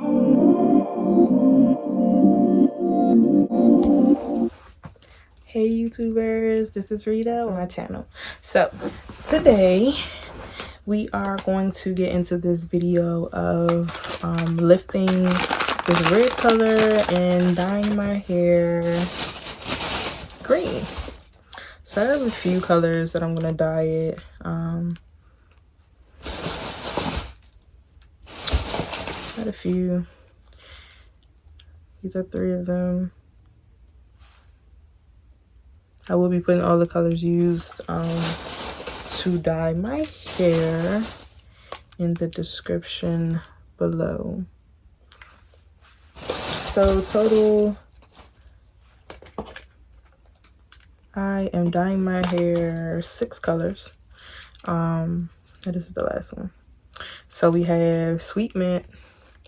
Hey YouTubers, this is Rita on my channel. So today we are going to get into this video of lifting this red color and dyeing my hair green. So I have a few colors that I'm gonna dye it. Had a few. These are 3 of them. I will be putting all the colors used to dye my hair in the description below. So total, I am dyeing my hair 6 colors. And this is the last one. So we have Sweet Mint,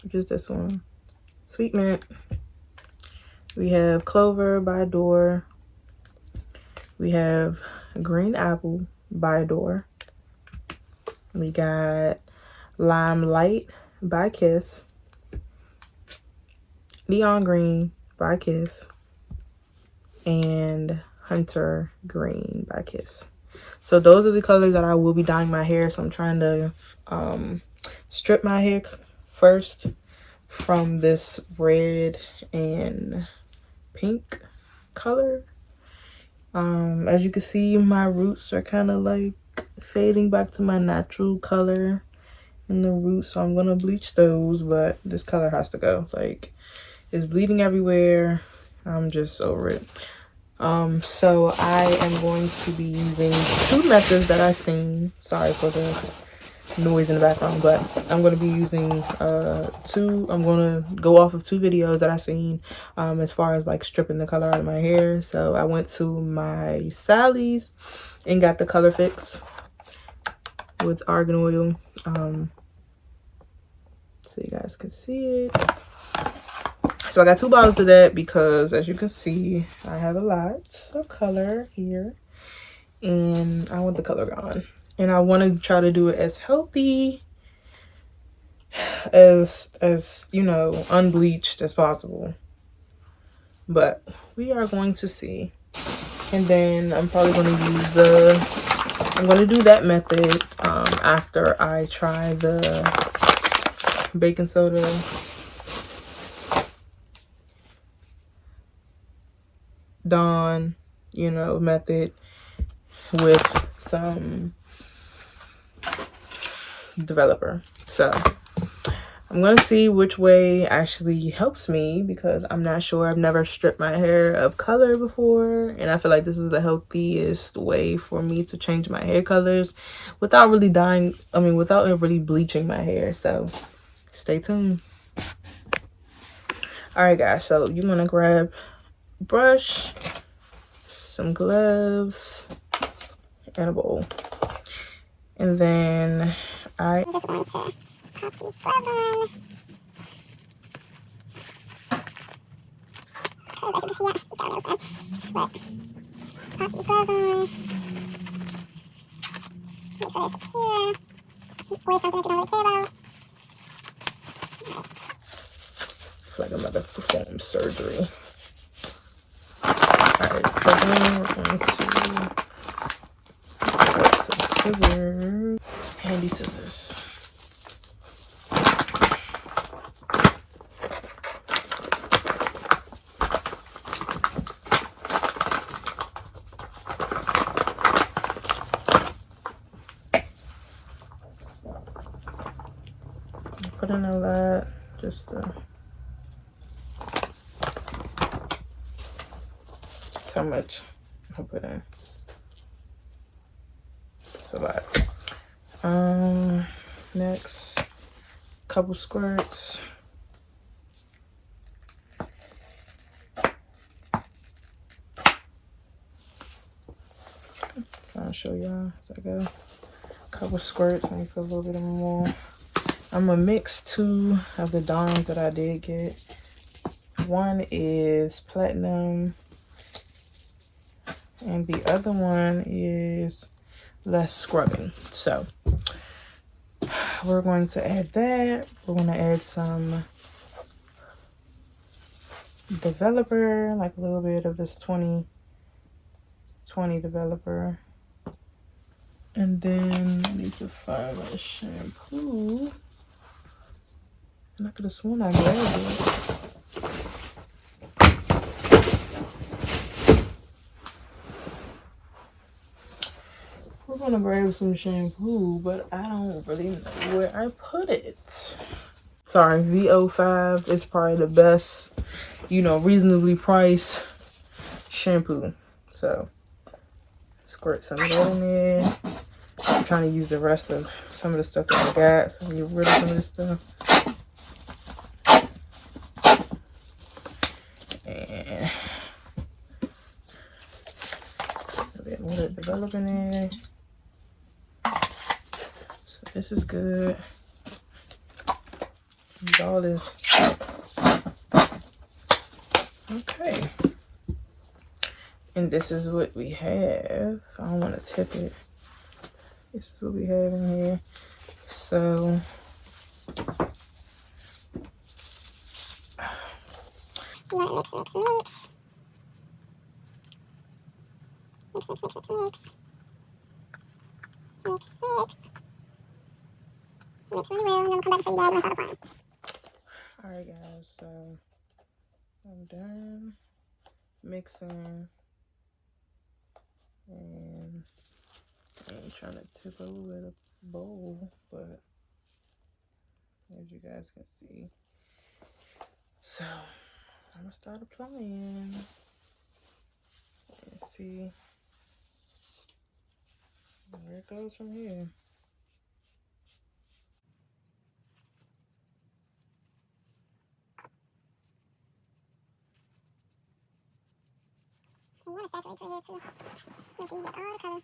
which is this one. Sweet Mint. We have Clover by Adore. We have Green Apple by Adore. We got Lime Light by Kiss. Neon Green by Kiss. And Hunter Green by Kiss. So those are the colors that I will be dyeing my hair. So I'm trying to strip my hair first from this red and pink color. As you can see, my roots are kind of like fading back to my natural color in the roots, so I'm gonna bleach those, but this color has to go. Like, it's bleeding everywhere. I'm just over it. So I am going to be using 2 methods that I've seen. Sorry for the noise in the background, but I'm going to be using I'm going to go off of 2 videos that I've seen as far as like stripping the color out of my hair. So I went to my Sally's and got the color fix with argan oil, so you guys can see it. So I got 2 bottles of that because, as you can see, I have a lot of color here and I want the color gone. And I want to try to do it as healthy as you know, unbleached as possible. But we are going to see. And then I'm probably going to use I'm going to do that method after I try the baking soda Dawn, you know, method with some developer. So I'm gonna see which way actually helps me, because I'm not sure. I've never stripped my hair of color before, and I feel like this is the healthiest way for me to change my hair colors without really without really bleaching my hair. So stay tuned. All right guys, so you want to grab a brush, some gloves, and a bowl, and then I'm just going to pop these gloves on. Because as you can see, it's got nails on. But pop these gloves on. Make sure they're secure. Keep away something that you don't really care about. It's like I'm about to perform surgery. Alright, so then we're going to get some scissors. Handy scissors. Put in a lot, just how much I put in. It's a lot. Next, couple squirts. Trying to show y'all as I go. Couple squirts, maybe put a little bit more. I'm gonna mix 2 of the Dawns that I did get. One is platinum, and the other one is less scrubbing. So we're going to add that. We're going to add some developer, like a little bit of this 2020 developer. And then I need to find my shampoo. And I could have sworn I grabbed it. We're gonna grab some shampoo, but I don't really know where I put it. Sorry, VO5 is probably the best, you know, reasonably priced shampoo. So squirt some of that in there. I'm trying to use the rest of some of the stuff that I got, so get rid of some of this stuff. And a bit more developing there. So this is good. Use all this. Okay. And this is what we have. I don't want to tip it. This is what we have in here. So you want to mix. Mix really well, and then we'll come back and show you guys my final plan. Alright guys, so I'm done mixing, and I ain't trying to tip over the bowl, but as you guys can see. So I'm gonna start applying and see where it goes from here. You want to saturate your hair too, make sure you get all the color.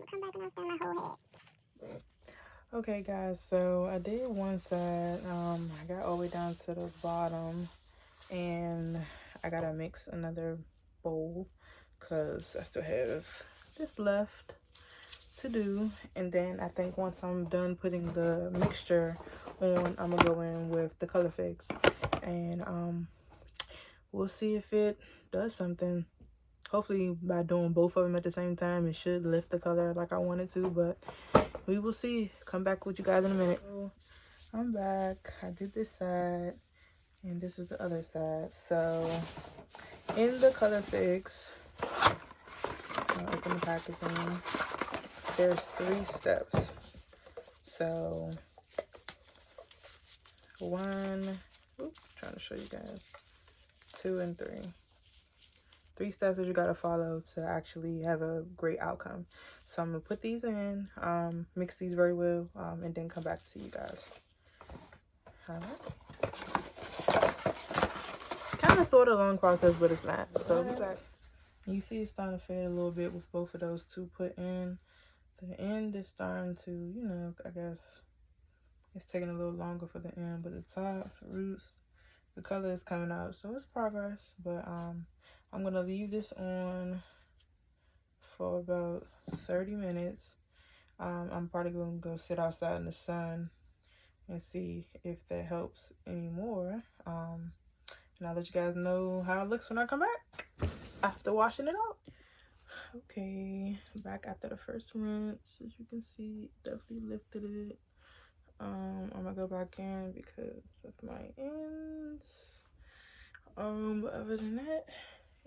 Come back and I've done my whole head. Okay guys, so I did one side. I got all the way down to the bottom, and I gotta mix another bowl because I still have this left to do. And then I think once I'm done putting the mixture on, I'm gonna go in with the color fix, and we'll see if it does something. Hopefully by doing both of them at the same time, it should lift the color like I want it to, but we will see. Come back with you guys in a minute. I'm back. I did this side, and this is the other side. So in the color fix, I'll open the packaging. There's 3 steps. So one, trying to show you guys, 2 and 3. 3 steps that you gotta follow to actually have a great outcome. So I'm gonna put these in, mix these very well, and then come back to you guys. Kind of sort of long process, but it's not. So be back. You see it's starting to fade a little bit with both of those 2 put in. The end is starting to, you know, I guess it's taking a little longer for the end, but the top, the roots, the color is coming out. So it's progress, but I'm gonna leave this on for about 30 minutes. I'm probably gonna go sit outside in the sun and see if that helps anymore. And I'll let you guys know how it looks when I come back after washing it out. Okay, back after the first rinse. As you can see, definitely lifted it. I'm gonna go back in because of my ends. But other than that,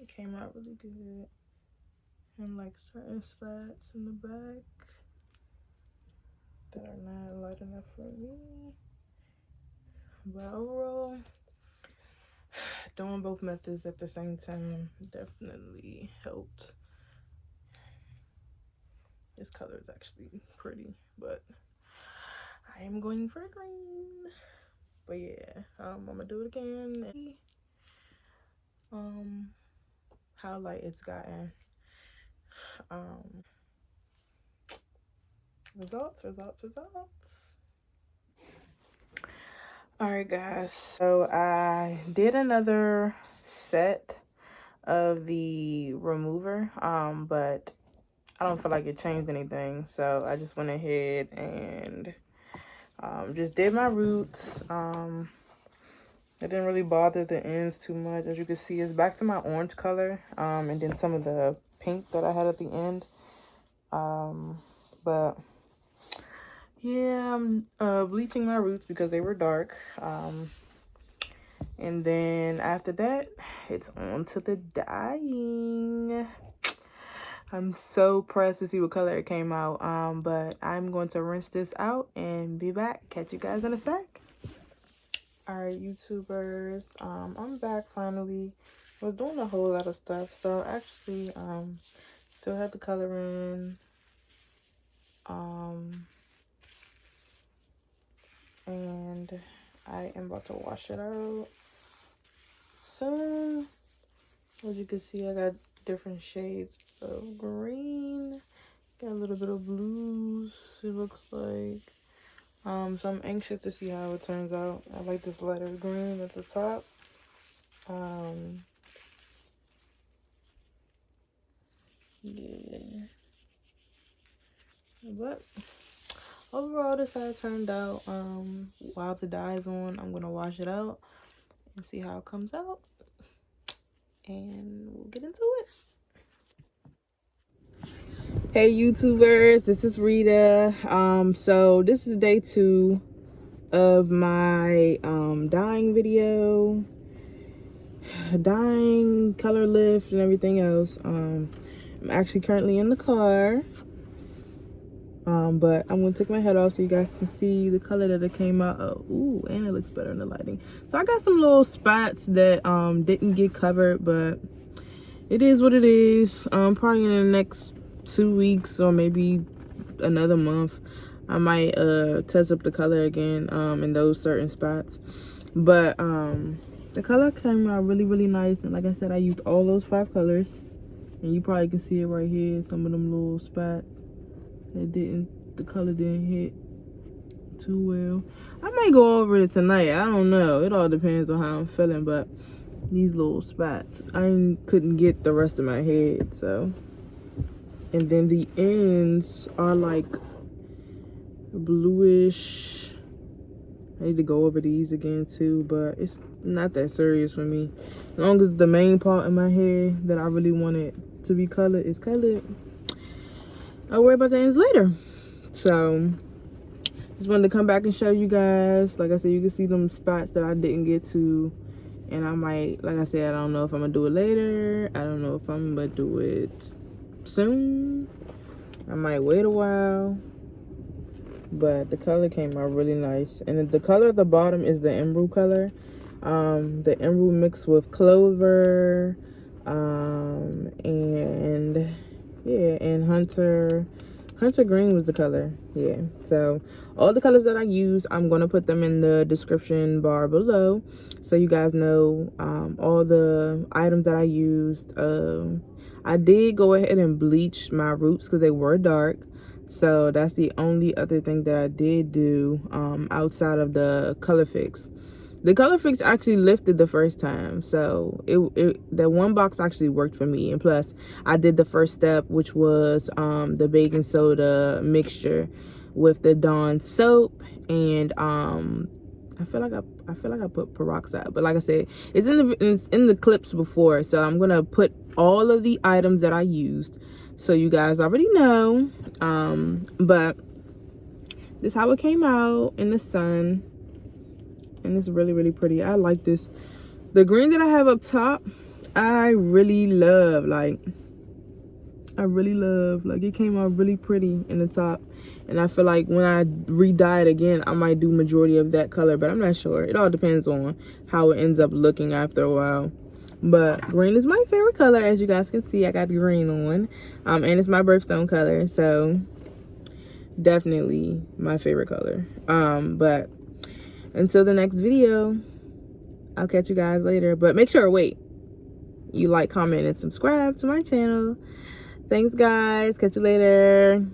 it came out really good. And like certain spots in the back that are not light enough for me. But overall, doing both methods at the same time definitely helped. This color is actually pretty, but I am going for green. But yeah, I'm gonna do it again. How light it's gotten. Results. All right guys, so I did another set of the remover, but I don't feel like it changed anything, so I just went ahead and just did my roots. It didn't really bother the ends too much. As you can see, it's back to my orange color, and then some of the pink that I had at the end. But yeah, I'm bleaching my roots because they were dark. And then after that, it's on to the dyeing. I'm so pressed to see what color it came out. But I'm going to rinse this out and be back. Catch you guys in a sec. Alright, YouTubers, I'm back finally. I was doing a whole lot of stuff, so actually still have the color in, and I am about to wash it out soon. As you can see, I got different shades of green, got a little bit of blues, it looks like. So I'm anxious to see how it turns out. I like this lighter green at the top. Yeah. But overall, this is how it turned out. While the dye is on, I'm gonna wash it out and see how it comes out. And we'll get into it. Hey YouTubers, this is Rita. So this is day 2 of my dyeing video, dyeing, color lift, and everything else. I'm actually currently in the car, but I'm gonna take my head off so you guys can see the color that it came out. Oh, ooh, and it looks better in the lighting. So I got some little spots that didn't get covered, but it is what it is. Probably in the next 2 weeks or maybe another month, I might touch up the color again in those certain spots. But the color came out really, really nice. And like I said, I used all those 5 colors, and you probably can see it right here, some of them little spots. The color didn't hit too well. I might go over it tonight, I don't know, it all depends on how I'm feeling. But these little spots, I couldn't get the rest of my head, so. And then the ends are like bluish. I need to go over these again too, but it's not that serious for me. As long as the main part of my hair that I really want it to be colored is colored, I'll worry about the ends later. So just wanted to come back and show you guys. Like I said, you can see them spots that I didn't get to, and I might, like I said, I don't know if I'm gonna do it later. I don't know if I'm gonna do it soon. I might wait a while. But the color came out really nice. And the color at the bottom is the emerald color. The emerald mixed with clover, and yeah, and hunter green was the color. Yeah, so all the colors that I use, I'm gonna put them in the description bar below, so you guys know all the items that I used. I did go ahead and bleach my roots because they were dark. So that's the only other thing that I did do outside of the color fix. The color fix actually lifted the first time, so the one box actually worked for me. And plus, I did the first step, which was the baking soda mixture with the Dawn soap, and I feel like I put peroxide, but like I said, it's in the clips before, so I'm gonna put all of the items that I used, so you guys already know. But this is how it came out in the sun, and it's really, really pretty. I like this. The green that I have up top, I really love. Like it came out really pretty in the top. And I feel like when I re-dye it again, I might do majority of that color, but I'm not sure. It all depends on how it ends up looking after a while. But green is my favorite color. As you guys can see, I got green on. And it's my birthstone color, so definitely my favorite color. But until the next video, I'll catch you guys later. But make sure, you like, comment, and subscribe to my channel. Thanks, guys. Catch you later.